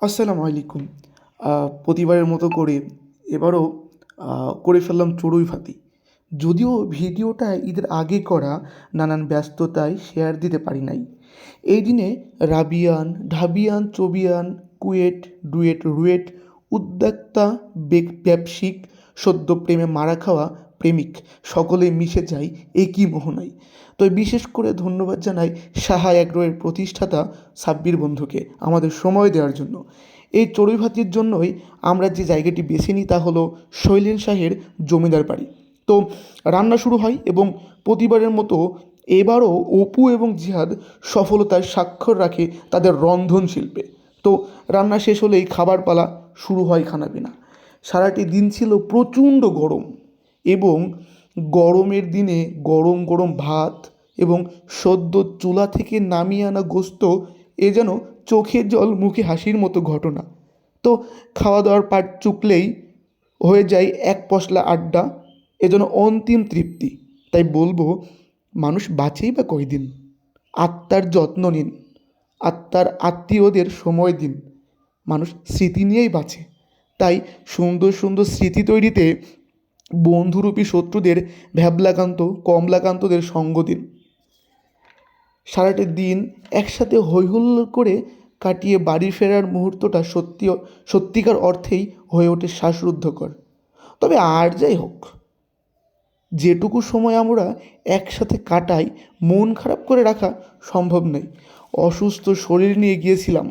আসসালামু আলাইকুম। প্রতিবারের মতো করে এবারও করে ফেললাম চড়ুই ভাতি। যদিও ভিডিওটা ঈদের আগে করা, নানান ব্যস্ততায় শেয়ার দিতে পারি নাই। এই দিনে রাবিয়ান, ঢাবিয়ান, চবিয়ান, কুয়েট, ডুয়েট, রুয়েট, উদ্যোক্তা, ব্যবসায়িক, সদ্য প্রেমে মারা খাওয়া প্রেমিক সকলে মিশে যায় একই মোহনায়। তো বিশেষ করে ধন্যবাদ জানাই সাহা অ্যাগ্রোয়ের প্রতিষ্ঠাতা সাব্বির বন্ধুকে আমাদের সময় দেওয়ার জন্য। এই চড়ুই ভাতির জন্যই আমরা যে জায়গাটি বেছে নিই তা হলো শৈলেন শাহের জমিদার বাড়ি। তো রান্না শুরু হয় এবং প্রতিবারের মতো এবারও অপু এবং জিহাদ সফলতার স্বাক্ষর রাখে তাদের রন্ধন শিল্পে। তো রান্না শেষ হলেই খাবার পালা, শুরু হয় খানাপিনা। সারাটি দিন ছিল প্রচণ্ড গরম এবং গরমের দিনে গরম গরম ভাত এবং সদ্য চুলা থেকে নামিয়ে আনা গোস্ত, এ যেন চোখের জল মুখে হাসির মতো ঘটনা। তো খাওয়া দাওয়ার পাট চুকলেই হয়ে যায় এক পশলা আড্ডা, এ যেন অন্তিম তৃপ্তি। তাই বলবো, মানুষ বাঁচেই বা কয়দিন, আত্মার যত্ন নিন, আত্মার আত্মীয়দের সময় দিন। মানুষ স্মৃতি নিয়েই বাঁচে। তাই সুন্দর সুন্দর স্মৃতি তৈরিতে বন্ধুরূপী শত্রুদের ভ্যাবলাকান্ত কমলাকান্তদের সঙ্গ দিন। সারাটা দিন একসাথে হইহুল্লোড় করে কাটিয়ে বাড়ি ফেরার মুহূর্তটা সত্যিকার অর্থেই হয়ে ওঠে শ্বাসরুদ্ধকর। তবে আর যাই হোক, যেটুকু সময় আমরা একসাথে কাটাই, মন খারাপ করে রাখা সম্ভব নয়। অসুস্থ শরীর নিয়ে গিয়েছিলাম,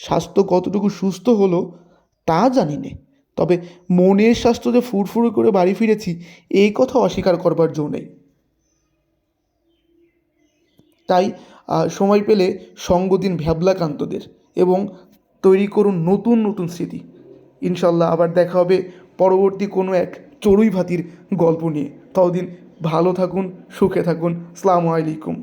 স্বাস্থ্য কতটুকু সুস্থ হলো তা জানি নে, তবে মনের স্বাস্থ্য যে ফুরফুরে করে বাড়ি ফিরেছি, এই কথা অস্বীকার করবার জো নেই। তাই সময় পেলে সঙ্গ দিন ভ্যাবলাকান্তদের এবং তৈরি করুন নতুন নতুন স্মৃতি। ইনশাল্লাহ আবার দেখা হবে পরবর্তী কোনো এক চড়ুই ভাতির গল্প নিয়ে। ততদিন ভালো থাকুন, সুখে থাকুন। আসসালামু আলাইকুম।